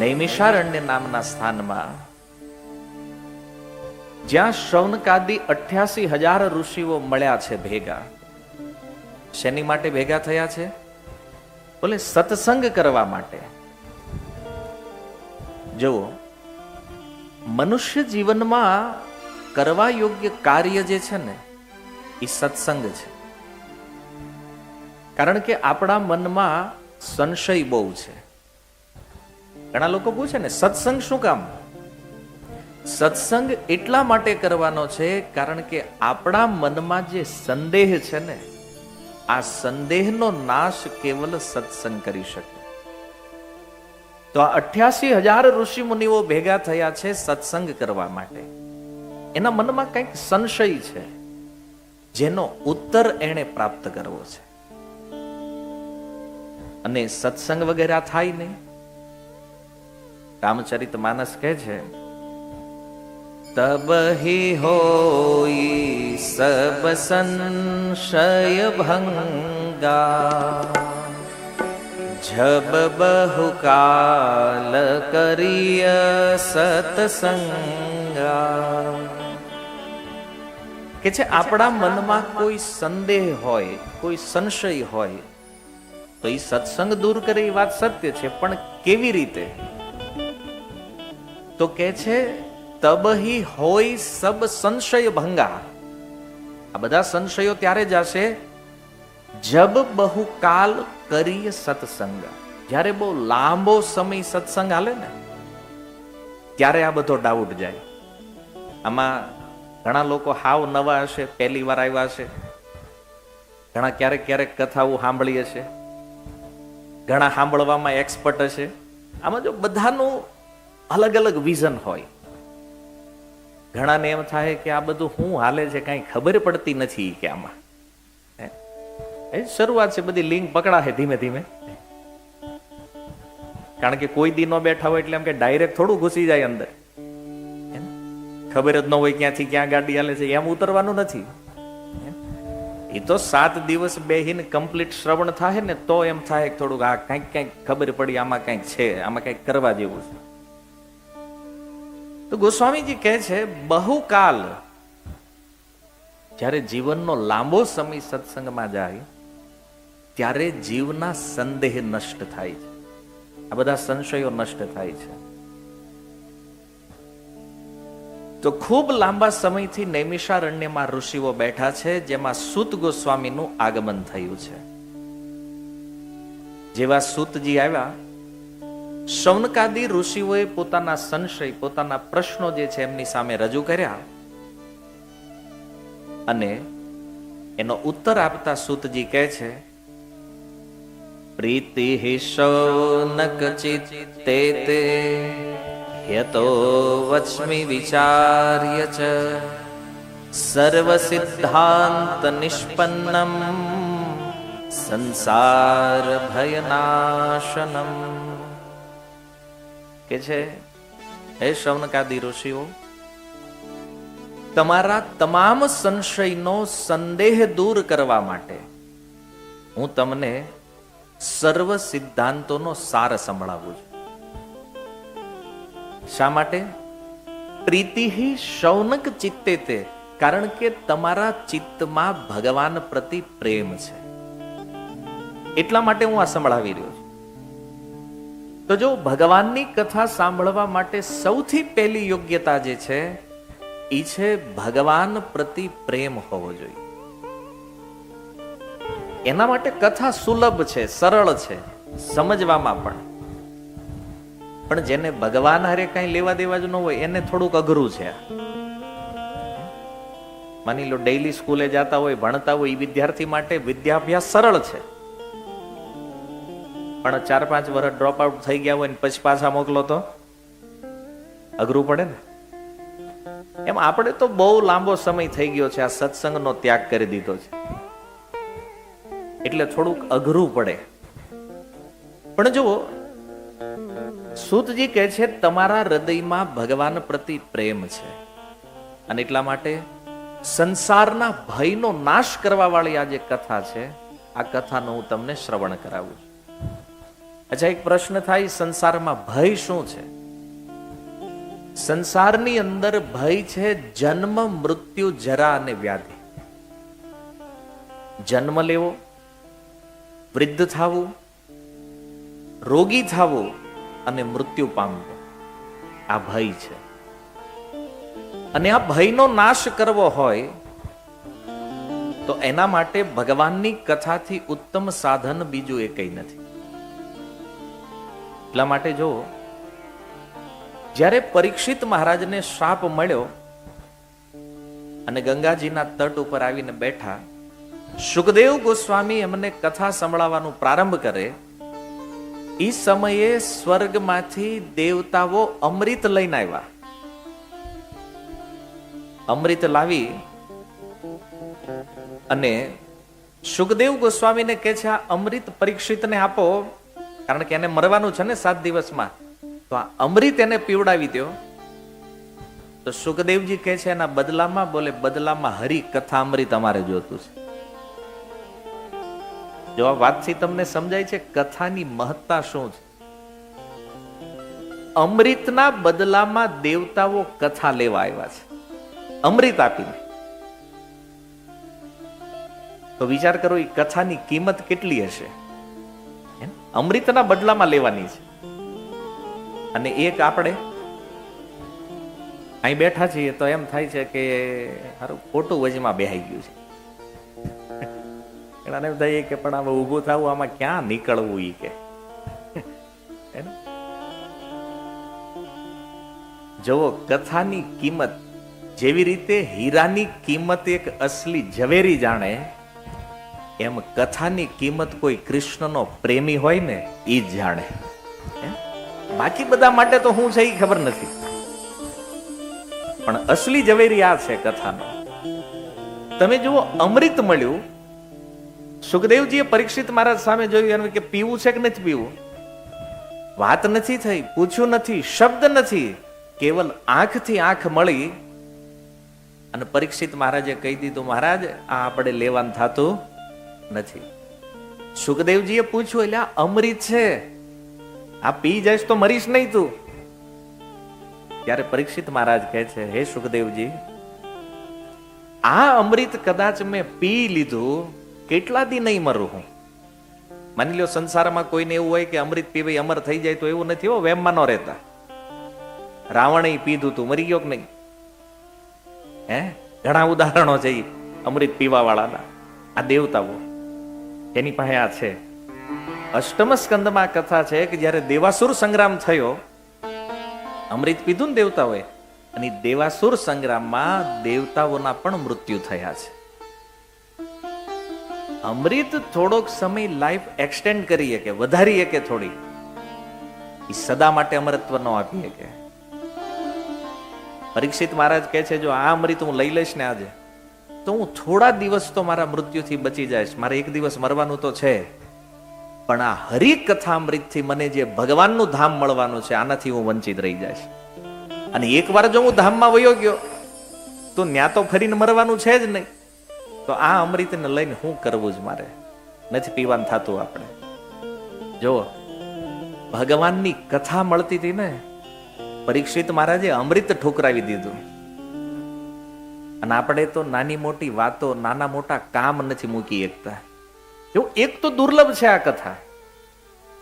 નૈમિષારણ્ય નામના સ્થાનમાં, જ્યાં શૌનકાદિ 88,000 ઋષિઓ મળ્યા છે ભેગા. શેની માટે ભેગા થયા છે? બોલે સત્સંગ કરવા માટે. જુઓ, મનુષ્ય જીવનમાં કરવા યોગ્ય કાર્ય જે છે ને એ સત્સંગ છે. કારણ કે આપણા મનમાં સંશય બહુ છે. ઘણા લોકો પૂછે ને સત્સંગ શું કામ? સત્સંગ એટલા માટે કરવાનો છે કારણ કે આપણા મનમાં જે સંદેહ છે ને, આ સંદેહનો નાશ કેવલ સત્સંગ કરી શકે. તો આ 88,000 ઋષિ મુનિઓ ભેગા થયા છે સત્સંગ કરવા માટે. એના મનમાં કંઈક સંશય છે જેનો ઉત્તર એણે પ્રાપ્ત કરવો છે. અને સત્સંગ વગેરે થાય નહીં. રામચરિત માનસ કહે છે, તબ હી હોઈ સબ સંશય ભંગા, જબ બહુ કાલ કરીય સત્સંગા. કે છે આપણા મનમાં કોઈ સંદેહ હોય, કોઈ સંશય હોય તો એ સત્સંગ દૂર કરે એ વાત સત્ય છે, પણ કેવી રીતે? તો કે છે તબહી હોય સબ સંશય ભંગા. આ બધા સંશયો ત્યારે જશે જબ બહુ કાલ કરીએ સત્સંગ. જ્યારે બહુ લાંબો સમય સત્સંગ હાલે ને ત્યારે આ બધો ડાઉટ જાય. આમાં ઘણા લોકો હાવ નવા હશે, પહેલી વાર આવ્યા હશે. ઘણા ક્યારેક ક્યારેક કથાઓ સાંભળી હશે, ઘણા સાંભળવામાં એક્સપર્ટ હશે. આમાં જો બધાનું અલગ અલગ વિઝન હોય. ઘણાને એમ થાય કે આ બધું શું હાલે છે કઈ ખબર પડતી નથી કે આમાં. એ શરૂઆત છે, બધી લિંક પકડાશે ધીમે ધીમે. કારણ કે કોઈ દી નો બેઠા હોય એટલે એમ કે ડાયરેક્ટ થોડું ઘૂસી જાય અંદર. ખબર જ ન હોય ક્યાંથી ક્યાં ગાડી હાલે છે, એમ ઉતરવાનું નથી. એ તો 7 દિવસ બેહીને કમ્પ્લીટ શ્રવણ થાય ને તો એમ થાય થોડુંક આ કંઈક કંઈક ખબર પડી, આમાં કંઈક છે, આમાં કંઈક કરવા જેવું છે. તો ગોસ્વામીજી કહે છે બહુકાલ, જ્યારે જીવનનો લાંબો સમય સત્સંગમાં જાય ત્યારે જીવના સંદેહ નષ્ટ થાય છે. આ બધા સંશયો નષ્ટ થાય છે. તો ખૂબ લાંબા સમયથી નૈમિષારણ્યમાં ઋષિઓ બેઠા છે, જેમાં સૂત ગોસ્વામીનું આગમન થયું છે. જેવા સૂતજી આવ્યા, શૌનકાદી ઋષિઓએ પોતાના સંશય, પોતાના પ્રશ્નો જે છે એમની સામે રજૂ કર્યા. અને એનો ઉત્તર આપતા સૂતજી કહે છે, પ્રીતિ શૌનક ચિત્તે તે યતો વચ્મિ વિચાર્ય ચ સર્વ સિદ્ધાંત નિષ્પન્નમ સંસાર ભયનાશનમ. કે છે હે શૌનકાદી ઋષિઓ, તમારા તમામ સંશયનો સંદેહ દૂર કરવા માટે હું તમને સર્વ સિદ્ધાંતોનો સાર સંભળાવું છું. શા માટે? પ્રીતિ શૌનક ચિત્તે તે, કારણ કે તમારા ચિત્તમાં ભગવાન પ્રતિ પ્રેમ છે, એટલા માટે હું આ સંભળાવી રહ્યો છું. તો જો ભગવાનની કથા સાંભળવા માટે સૌથી પહેલી યોગ્યતા જે છે એ છે ભગવાન પ્રતિ પ્રેમ હોવો જોઈએ. એના માટે કથા સુલભ છે, સરળ છે સમજવામાં પણ જેને ભગવાન હારે કઈ લેવા દેવા જ ન હોય એને થોડુંક અઘરું છે. માની લો ડેઈલી સ્કૂલે જતા હોય, ભણતા હોય, એ વિદ્યાર્થી માટે વિદ્યાભ્યાસ સરળ છે. પણ 4-5 વર્ષ ડ્રોપ આઉટ થઈ ગયા હોય ને પછી પાછા મોકલો તો અઘરું પડે ને. એમ આપણે તો બહુ લાંબો સમય થઈ ગયો છે, આ સત્સંગનો ત્યાગ કરી દીધો છે, એટલે થોડુંક અઘરું પડે. પણ જુઓ, સૂતજી કહે છે તમારા હૃદયમાં ભગવાન પ્રતિ પ્રેમ છે, અને એટલા માટે સંસારના ભયનો નાશ કરવા વાળી આ જે કથા છે, આ કથાનો હું તમને શ્રવણ કરાવું છું. અચ્છા, એક પ્રશ્ન થાય, સંસારમાં ભય શું છે? સંસારની અંદર ભય છે જન્મ, મૃત્યુ, જરા અને વ્યાધિ. જન્મ લેવો, વૃદ્ધ થવું, રોગી થવું અને મૃત્યુ પામવું, આ ભય છે. અને આ ભયનો નાશ કરવો હોય તો એના માટે ભગવાનની કથાથી ઉત્તમ સાધન બીજું એ કંઈ નથી. એટલા માટે જો જ્યારે પરીક્ષિત મહારાજને શ્રાપ મળ્યો અને ગંગાજીના તટ ઉપર આવીને બેઠા, સુખદેવ ગોસ્વામી એમને કથા સંભળાવવાનું પ્રારંભ કરે, એ સમયે સ્વર્ગમાંથી દેવતાઓ અમૃત લઈને આવ્યા. અમૃત લાવી અને સુખદેવ ગોસ્વામીને કહે છે, આ અમૃત પરીક્ષિતને આપો, કારણ કે એને મરવાનું છે ને 7 દિવસમાં, તો આ અમૃત એને પીવડાવી દો. તો સુખદેવજી કહે છે એના બદલામાં, બોલે બદલામાં હરિ કથા અમૃત અમારે જોતું છે. જો આ વાતથી તમને સમજાય છે કથાની મહત્તા શું છે. અમૃતના બદલામાં દેવતાઓ કથા લેવા આવ્યા છે, અમૃત આપીને. તો વિચાર કરો, એ કથાની કિંમત કેટલી હશે? અમૃતના બદલામાં લેવાની છે. અને એક આપણે અહીં બેઠા છીએ તો એમ થાય છે કે સારું ખોટું વજમાં બેહાઈ ગયું છે. એના એમ થાય કે પણ હવે ઊભું થવું, આમાં ક્યાં નીકળવું, ઈ કે જુઓ, કથાની કિંમત જેવી રીતે હીરાની કિંમત એક અસલી ઝવેરી જાણે, એમ કથાની કિંમત કોઈ કૃષ્ણનો પ્રેમી હોય ને એ જ જાણે. બાકી બધા માટે તો હું છે એ ખબર નથી, પણ અસલી ઝવેરી આ છે કથાનો. તમે જુઓ, અમૃત મળ્યું, સુખદેવજીએ પરીક્ષિત મહારાજ સામે જોયું, એનું કે પીવું છે કે નથી પીવું, વાત નથી થઈ, પૂછ્યું નથી, શબ્દ નથી, કેવલ આંખથી આંખ મળી અને પરીક્ષિત મહારાજે કહી દીધું, મહારાજ આ આપણે લેવાનું થતું નથી. સુખદેવજીએ પૂછ્યું, એટલે આ અમૃત છે, આ પી જઈશ તો મરીશ નહીં તું. ત્યારે પરીક્ષિત મહારાજ કહે છે, હે સુખદેવજી, આ અમૃત કદાચ મેં પી લીધું, કેટલા દી નહીં મરું હું. માની લો સંસારમાં કોઈને એવું હોય કે અમૃત પીવાય અમર થઈ જાય, તો એવું નથી હો, વેમમાં ન રહેતા. રાવણે પીધું તું, મરી ગયો કે નહીં? ઘણા ઉદાહરણો છે અમૃત પીવા વાળાના. આ દેવતાઓ એની પાસે આ છે. અષ્ટમ સ્કંદમાં કથા છે કે જયારે દેવાસુર સંગ્રામ થયો, અમૃત પીધું ને દેવતાઓએ, અને દેવાસુર સંગ્રામમાં દેવતાઓના પણ મૃત્યુ થયા છે. અમૃત થોડોક સમય લાઈફ એક્સટેન્ડ કરીએ કે વધારીએ કે થોડી, એ સદા માટે અમરત્વ ન આપીએ કે. પરીક્ષિત મહારાજ કહે છે, જો આ અમૃત હું લઈ લઈશ ને આજે, તો હું થોડા દિવસ તો મારા મૃત્યુથી બચી જઈશ, મારે એક દિવસ મરવાનું તો છે, પણ આ હરિકથા અમૃતથી મને જે ભગવાનનું ધામ મળવાનું છે, આનાથી હું વંચિત રહી જઈશ. અને એકવાર જો હું ધામમાં વયો ગયો તો ન્યા તો ફરીને મરવાનું છે જ નહીં. તો આ અમૃતને લઈને હું કરવું જ મારે નથી પીવાનું થતું. આપણે જો ભગવાનની કથા મળતી હતી ને, પરીક્ષિત મહારાજે અમૃત ઠોકરાવી દીધું. અને આપણે તો નાની મોટી વાતો, નાના મોટા કામ નથી મૂકી શકતા. એવું એક તો દુર્લભ છે આ કથા,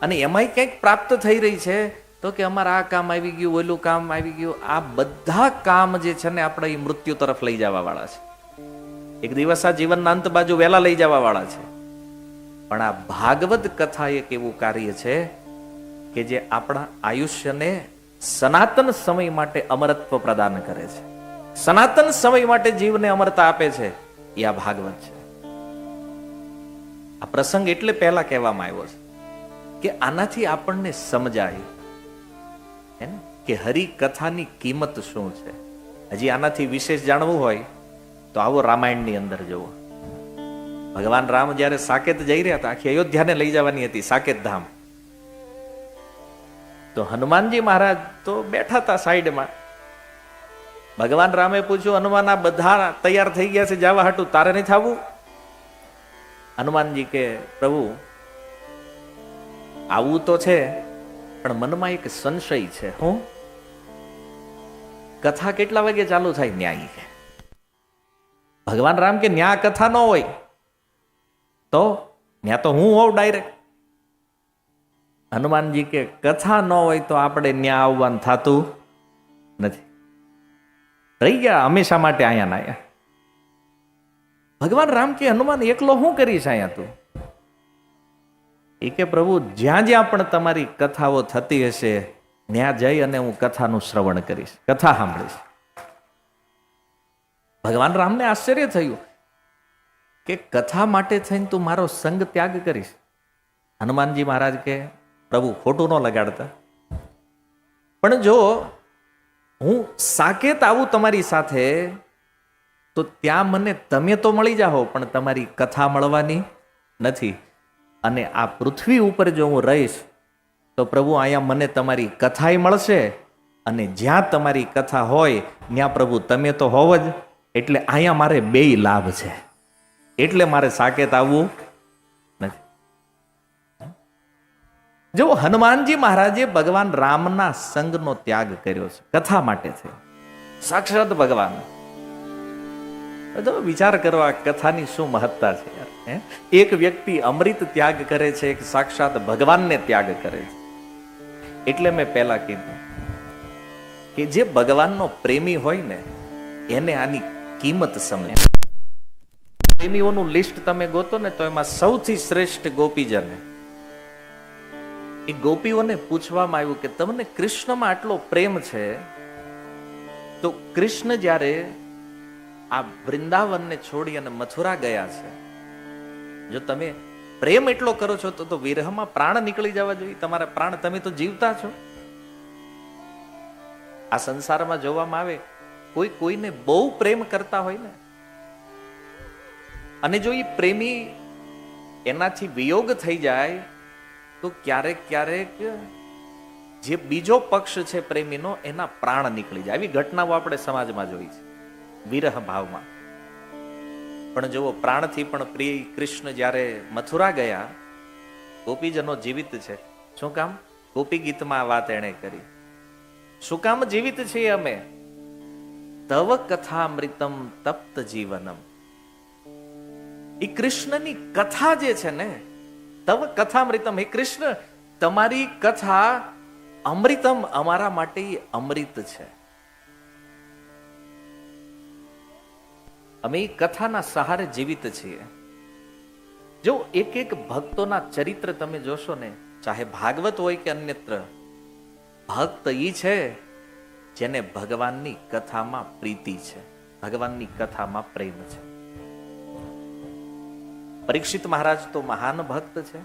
અને એમાંય કંઈક પ્રાપ્ત થઈ રહી છે તો કે અમારા આ કામ આવી ગયું, ઓલું કામ આવી ગયું. આ બધા કામ જે છે ને આપણે એ મૃત્યુ તરફ લઈ જવા વાળા છે. એક દિવસ આ જીવનના અંત બાજુ વહેલા લઈ જવા વાળા છે. પણ આ ભાગવત કથા એક એવું કાર્ય છે કે જે આપણા આયુષ્યને સનાતન સમય માટે અમરત્વ પ્રદાન કરે છે, સનાતન સમય માટે જીવને અમરતા આપે છે. એ આ ભાગવત છે. આ પ્રસંગ એટલે પહેલા કહેવામાં આવ્યો છે કે આનાથી આપણને સમજાય કે હરિકથાની કિંમત શું છે. હજી આનાથી વિશેષ જાણવું હોય તો આવો રામાયણની અંદર જુઓ. ભગવાન રામ જયારે સાકેત જઈ રહ્યા હતા, આખી અયોધ્યાને લઈ જવાની હતી, સાકેત ધામ. તો હનુમાનજી મહારાજ તો બેઠા હતા સાઈડમાં. ભગવાન રામે પૂછ્યું, હનુમાન આ બધા તૈયાર થઈ ગયા છે જવા હાટું, તારે નહીં થવું? હનુમાનજી કે પ્રભુ આવું તો છે, પણ મનમાં એક સંશય છે. હું કથા કેટલા વાગે ચાલુ થાય? ન્યાય. ભગવાન રામ કે ન્યા કથા ન હોય તો ન્યા તો હું હોઉં ડાયરેક્ટ. હનુમાનજી કે કથા ન હોય તો આપણે ન્યા આવવાનું થતું નથી. રહી ગયા હંમેશા માટે અહીંયા ના અહીંયા. ભગવાન રામ કે હનુમાન એકલો શું કરીશ અહીંયા તું? એ કે પ્રભુ જ્યાં જ્યાં પણ તમારી કથાઓ થતી હશે ત્યાં જઈ અને હું કથાનું શ્રવણ કરીશ, કથા સાંભળીશ. ભગવાન રામને આશ્ચર્ય થયું કે કથા માટે થઈને તું મારો સંગ ત્યાગ કરીશ. હનુમાનજી મહારાજ કે પ્રભુ ખોટું ન લગાડતા, પણ જો હું સાકેત આવું તમારી સાથે તો ત્યાં મને તમે તો મળી જાઓ, પણ તમારી કથા મળવાની નથી. અને આ પૃથ્વી ઉપર જો હું રહીશ તો પ્રભુ અહીંયા મને તમારી કથાય મળશે, અને જ્યાં તમારી કથા હોય ત્યાં પ્રભુ તમે તો હોવ જ. એટલે અહીંયા મારે બેય લાભ છે, એટલે મારે સાકેત આવવું નથી. જો હનુમાનજી મહારાજે ભગવાન રામના સંગનો ત્યાગ કર્યો છે, કથા માટે છે. સાક્ષાત ભગવાન. વિચાર કરો આ કથાની શું મહત્તા છે યાર. એક વ્યક્તિ અમૃત ત્યાગ કરે છે, એક સાક્ષાત ભગવાનને ત્યાગ કરે છે. એટલે મેં પહેલા કીધું કે જે ભગવાનનો પ્રેમી હોય ને એને આની કિંમત સમજે. પ્રેમીઓનું લિસ્ટ તમે ગોતો ને તો એમાં સૌથી શ્રેષ્ઠ ગોપીજન. એ ગોપીઓને પૂછવામાં આવ્યું કે તમને કૃષ્ણમાં આટલો પ્રેમ છે, તો કૃષ્ણ જ્યારે આ વૃંદાવનને છોડી અને મથુરા ગયા છે, જો તમે પ્રેમ એટલો કરો છો તો વિરહમાં પ્રાણ નીકળી જવા જોઈએ. તમારા પ્રાણ, તમે તો જીવતા છો. આ સંસારમાં જોવામાં આવે કોઈ કોઈને બહુ પ્રેમ કરતા હોય ને, અને જો એ પ્રેમી એનાથી વિયોગ થઈ જાય તો ક્યારેક ક્યારેક જે બીજો પક્ષ છે પ્રેમીનો એના પ્રાણ નીકળી જાય. આવી ઘટનાઓ આપણે સમાજમાં જોઈ છે વિરહ ભાવમાં. પણ જુઓ, પ્રાણથી પણ પ્રિય કૃષ્ણ જ્યારે મથુરા ગયા, ગોપીજનો જીવિત છે. શું કામ? ગોપી ગીતમાં વાત એણે કરી. શું કામ જીવિત છીએ અમે? તવ કથામૃતમ તપ્ત જીવનમ. એ કૃષ્ણની કથા જે છે ને, તવ કથામૃતમ, હે કૃષ્ણ તમારી કથા અમૃતમ, અમારા માટે અમૃત છે. અમે કથાના સહારે જીવિત છીએ. જો એક એક ભક્તોના ચરિત્ર તમે જોશો ને, ચાહે ભાગવત હોય કે અન્યત્ર, ભક્ત ઈ છે જેને ભગવાનની કથામાં પ્રીતિ છે, ભગવાનની કથામાં પ્રેમ છે. પરીક્ષિત મહારાજ તો મહાન ભક્ત છે,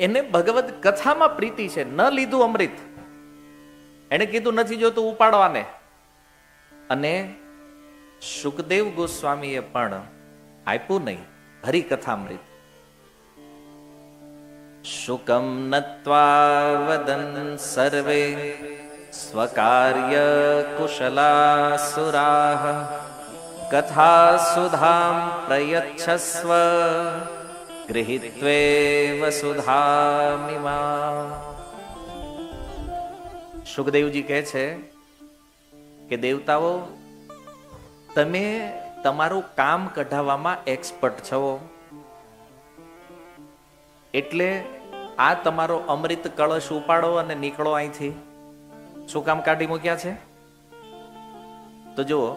એને ભગવદ કથામાં પ્રીતિ છે. ન લીધું અમૃત, એને કીધું નથી જોતું ઉપાડવાને. અને સુખદેવ ગોસ્વામીએ પણ આપ્યું નહીં હરિકથામૃત. શુકમ નત્વા વદન સર્વે સ્વકાર્ય કુશલા સુરાહ કથા સુધામ પ્રયચ્છસ્વ ગૃહીત્વે વસુધામિમા. સુખદેવજી કહે છે કે દેવતાઓ, તમે તમારું કામ કઢાવવામાં એક્સપર્ટ છો, એટલે આ તમારો અમૃત કળશ ઉપાડો અને નીકળો અહીંથી. શું કામ કાઢી મૂક્યા છે? તો જુઓ,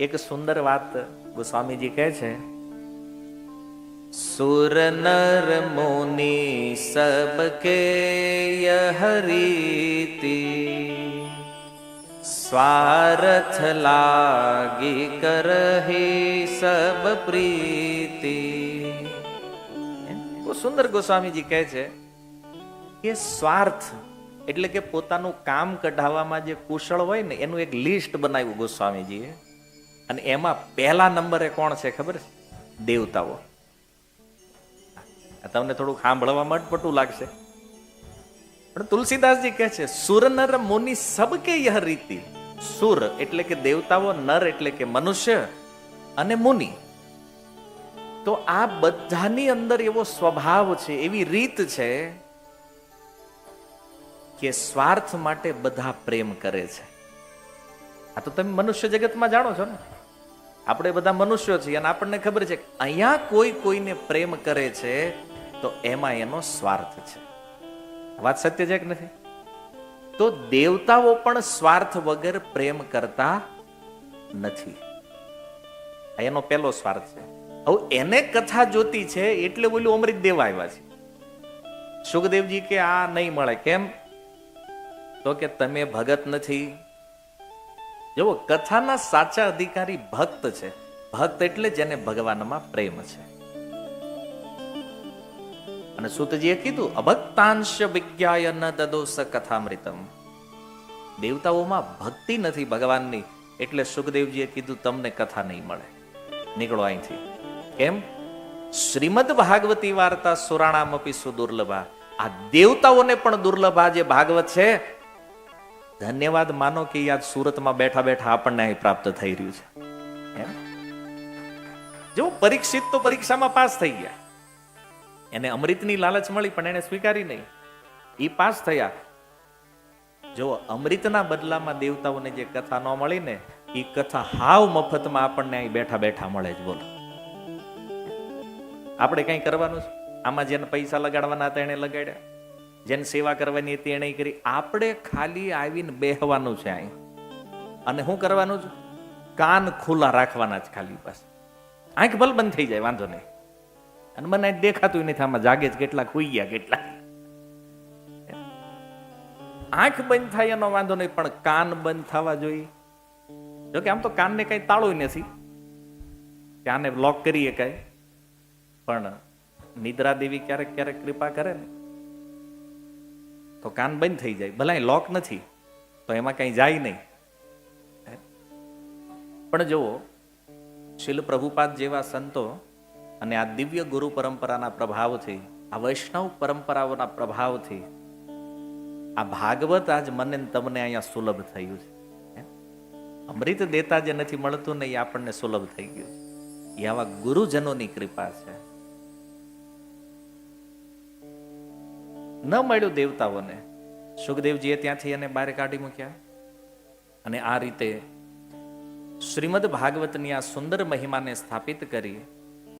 એક સુંદર વાત ગોસ્વામીજી કહે છે, સુર નર મુનિ સબકે યહ રીતિ સ્વાર્થ લાગી કરહી સબ પ્રીતિ. બહુ સુંદર ગોસ્વામીજી કહે છે કે સ્વાર્થ એટલે કે પોતાનું કામ કઢાવવામાં જે કુશળ હોય ને એનું એક લિસ્ટ બનાવ્યું ગોસ્વામીજીએ, અને એમાં પહેલા નંબરે કોણ છે ખબર છે? દેવતાઓ. તમને થોડુંક સાંભળવામાં અટપટું લાગશે, પણ તુલસીદાસજી કહે છે સુર નર મુનિ સબકે યહ રીતિ. સુર એટલે કે દેવતાઓ, નર એટલે કે મનુષ્ય, અને મુનિ. તો આ બધાની અંદર એવો સ્વભાવ છે, એવી રીત છે કે સ્વાર્થ માટે બધા પ્રેમ કરે છે. આ તો તમે મનુષ્ય જગતમાં જાણો છો ને, આપણે બધા મનુષ્યો છીએ અને આપણને ખબર છે કે અહીંયા કોઈ કોઈને પ્રેમ કરે છે તો એમાં એનો સ્વાર્થ છે. વાત સત્ય છે કે નથી? તો દેવતાઓ પણ સ્વાર્થ વગર પ્રેમ કરતા નથી. એનો પહેલો સ્વાર્થ છે. હવે એને કથા જોતી છે એટલે બોલ્યું અમૃત દેવા આવ્યા છે. સુખદેવજી કે આ નહીં મળે. કેમ? તો કે તમે ભગત નથી. જો કથાના સાચા અધિકારી ભક્ત છે. ભક્ત એટલે જેને ભગવાનમાં પ્રેમ છે. અને સૂતજીએ કીધું અભક્તાંશ વિજ્ઞાય ન દદોસ કથામૃતમ. દેવતાઓમાં ભક્તિ નથી ભગવાનની એટલે સુખદેવજીએ કીધું તમને કથા નહીં મળે, નીકળો અહીંથી. કેમ? શ્રીમદ ભાગવતી વાર્તા સુરાણામપી સુદુર્લભા. આ દેવતાઓને પણ દુર્લભા જે ભાગવત છે. ધન્યવાદ માનો કે યાદ સુરતમાં બેઠા બેઠા આપણને અહીં પ્રાપ્ત થઈ રહ્યું છે. જો પરીક્ષિત તો પરીક્ષામાં પાસ થઈ ગયા, એને અમૃતની લાલચ મળી પણ એને સ્વીકારી નહીં, એ પાસ થયા. જો અમૃતના બદલામાં દેવતાઓને જે કથા ન મળી ને એ કથા હાવ મફતમાં આપણને અહીં બેઠા બેઠા મળે જ. બોલો આપણે કઈ કરવાનું છે? આમાં જેને પૈસા લગાડવાના હતા એને લગાડ્યા, જેને સેવા કરવાની હતી એને કરી. આપણે ખાલી આવીને બેહવાનું છે અહીં. અને શું કરવાનું છે? કાન ખુલ્લા રાખવાના છે ખાલી. બસ આંખ ભલ બંધ થઈ જાય, વાંધો નહીં. અને મને દેખાતું નથી આમાં જાગે જ કેટલા, ખુઈ ગયા કેટલા. આંખ બંધ થાય એનો વાંધો નહીં, પણ કાન બંધ થવા જોઈએ. જોકે આમ તો કાનને કઈ તાળું નથી કે આને લોક કરીએ કઈ, પણ નિદ્રા દેવી ક્યારેક ક્યારેક કૃપા કરે ને તો કાન બંધ થઈ જાય. ભલે લોક નથી તો એમાં કઈ જાય નહીં. પણ જુઓ, શીલ પ્રભુપાદ જેવા સંતો અને આ દિવ્ય ગુરુ પરંપરાના પ્રભાવથી, આ વૈષ્ણવ પરંપરાઓના પ્રભાવથી આ ભાગવત આજ મને તમને અહીંયા સુલભ થયું છે. અમૃત દેતા જે નથી મળતું ને એ આપણને સુલભ થઈ ગયું. એ આવા ગુરુજનોની કૃપા છે. ન મળ્યું દેવતાઓને, સુખદેવજીએ ત્યાંથી એને બહાર કાઢી મૂક્યા. અને આ રીતે શ્રીમદ ભાગવતની આ સુંદર મહિમાને સ્થાપિત કરી